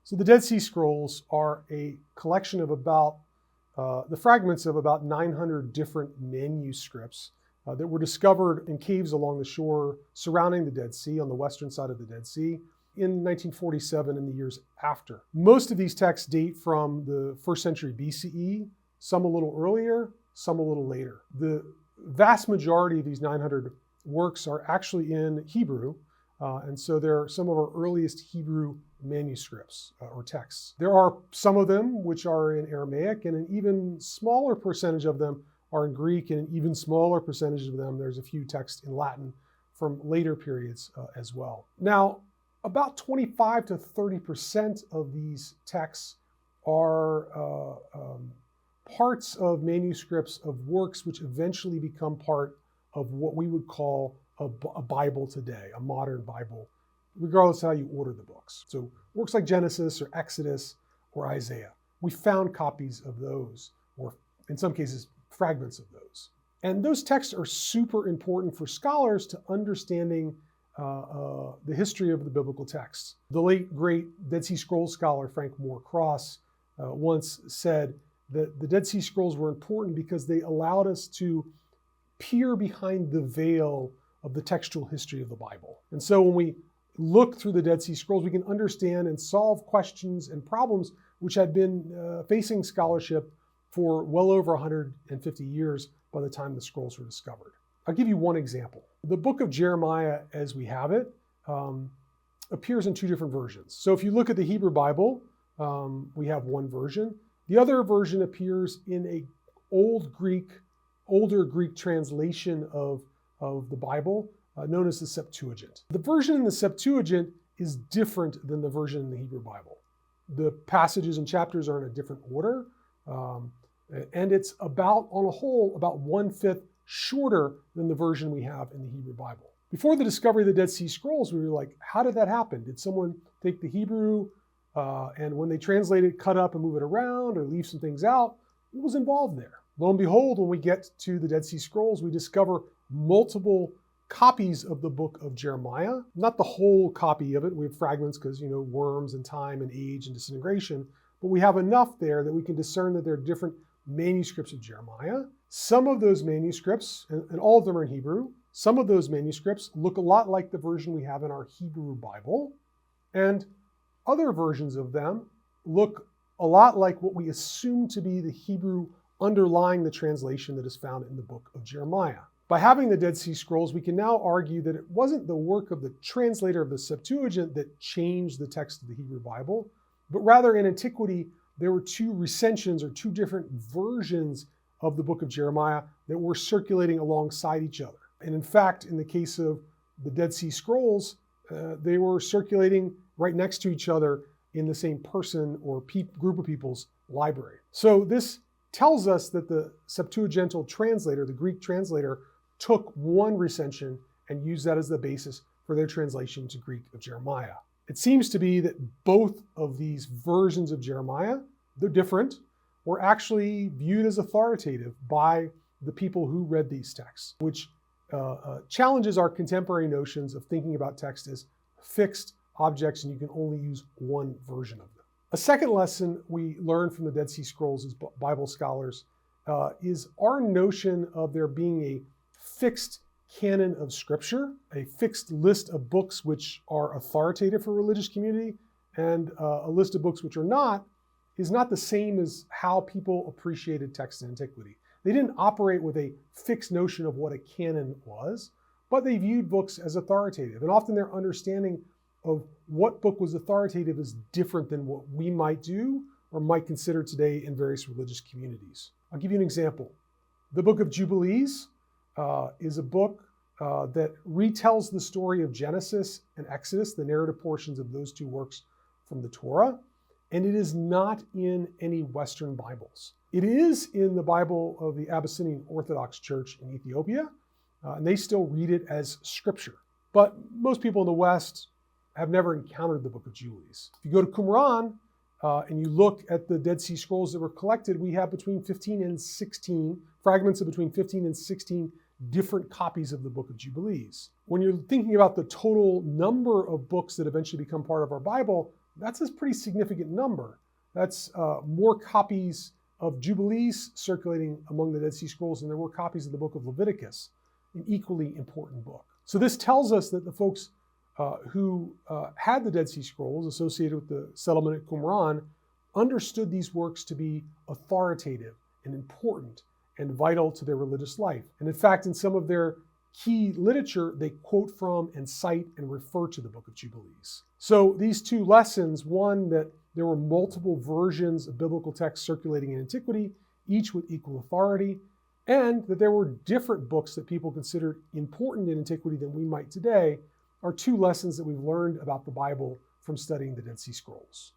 So the Dead Sea Scrolls are a collection of the fragments of about 900 different manuscripts that were discovered in caves along the shore surrounding the Dead Sea on the western side of the Dead Sea in 1947 and the years after. Most of these texts date from the 1st century BCE, some a little earlier, some a little later. The vast majority of these 900 works are actually in Hebrew, and so they're some of our earliest Hebrew manuscripts or texts. There are some of them which are in Aramaic, and an even smaller percentage of them are in Greek, and an even smaller percentage of them, there's a few texts in Latin from later periods as well. Now, about 25 to 30% of these texts are parts of manuscripts of works which eventually become part of what we would call a Bible today, a modern Bible, regardless of how you order the books. So works like Genesis or Exodus or Isaiah, we found copies of those, or in some cases, fragments of those. And those texts are super important for scholars to understanding the history of the biblical texts. The late, great Dead Sea Scrolls scholar Frank Moore Cross once said that the Dead Sea Scrolls were important because they allowed us to peer behind the veil of the textual history of the Bible. And so when we look through the Dead Sea Scrolls, we can understand and solve questions and problems which had been facing scholarship for well over 150 years by the time the scrolls were discovered. I'll give you one example. The book of Jeremiah, as we have it, appears in two different versions. So if you look at the Hebrew Bible, we have one version. The other version appears in a older Greek translation of the Bible, known as the Septuagint. The version in the Septuagint is different than the version in the Hebrew Bible. The passages and chapters are in a different order, and it's about 1/5 shorter than the version we have in the Hebrew Bible. Before the discovery of the Dead Sea Scrolls, we were like, how did that happen? Did someone take the Hebrew and when they translate it, cut up and move it around or leave some things out? What was involved there? Lo and behold, when we get to the Dead Sea Scrolls, we discover multiple copies of the book of Jeremiah. Not the whole copy of it. We have fragments because, worms and time and age and disintegration. But we have enough there that we can discern that there are different manuscripts of Jeremiah. Some of those manuscripts, and all of them are in Hebrew, some of those manuscripts look a lot like the version we have in our Hebrew Bible. And other versions of them look a lot like what we assume to be the Hebrew underlying the translation that is found in the book of Jeremiah. By having the Dead Sea Scrolls, we can now argue that it wasn't the work of the translator of the Septuagint that changed the text of the Hebrew Bible, but rather in antiquity, there were two recensions or two different versions of the book of Jeremiah that were circulating alongside each other. And in fact, in the case of the Dead Sea Scrolls, they were circulating right next to each other in the same person or group of people's library. So this tells us that the Septuagintal translator, the Greek translator, took one recension and used that as the basis for their translation to Greek of Jeremiah. It seems to be that both of these versions of Jeremiah, they're different, were actually viewed as authoritative by the people who read these texts, which challenges our contemporary notions of thinking about text as fixed objects and you can only use one version of them. A second lesson we learn from the Dead Sea Scrolls as Bible scholars is our notion of there being a fixed canon of Scripture, a fixed list of books which are authoritative for a religious community, and a list of books which are not, is not the same as how people appreciated text in antiquity. They didn't operate with a fixed notion of what a canon was, but they viewed books as authoritative. And often their understanding of what book was authoritative is different than what we might do or might consider today in various religious communities. I'll give you an example. The book of Jubilees is a book that retells the story of Genesis and Exodus, the narrative portions of those two works from the Torah, and it is not in any Western Bibles. It is in the Bible of the Abyssinian Orthodox Church in Ethiopia, and they still read it as scripture. But most people in the West have never encountered the book of Jubilees. If you go to Qumran and you look at the Dead Sea Scrolls that were collected, we have between 15 and 16, fragments of between 15 and 16 different copies of the book of Jubilees. When you're thinking about the total number of books that eventually become part of our Bible, That's a pretty significant number. That's more copies of Jubilees circulating among the Dead Sea Scrolls than there were copies of the book of Leviticus, an equally important book. So this tells us that the folks who had the Dead Sea Scrolls associated with the settlement at Qumran understood these works to be authoritative and important and vital to their religious life. And in fact, in some of their key literature, they quote from and cite and refer to the Book of Jubilees. So these two lessons, one, that there were multiple versions of biblical texts circulating in antiquity, each with equal authority, and that there were different books that people considered important in antiquity than we might today, are two lessons that we've learned about the Bible from studying the Dead Sea Scrolls.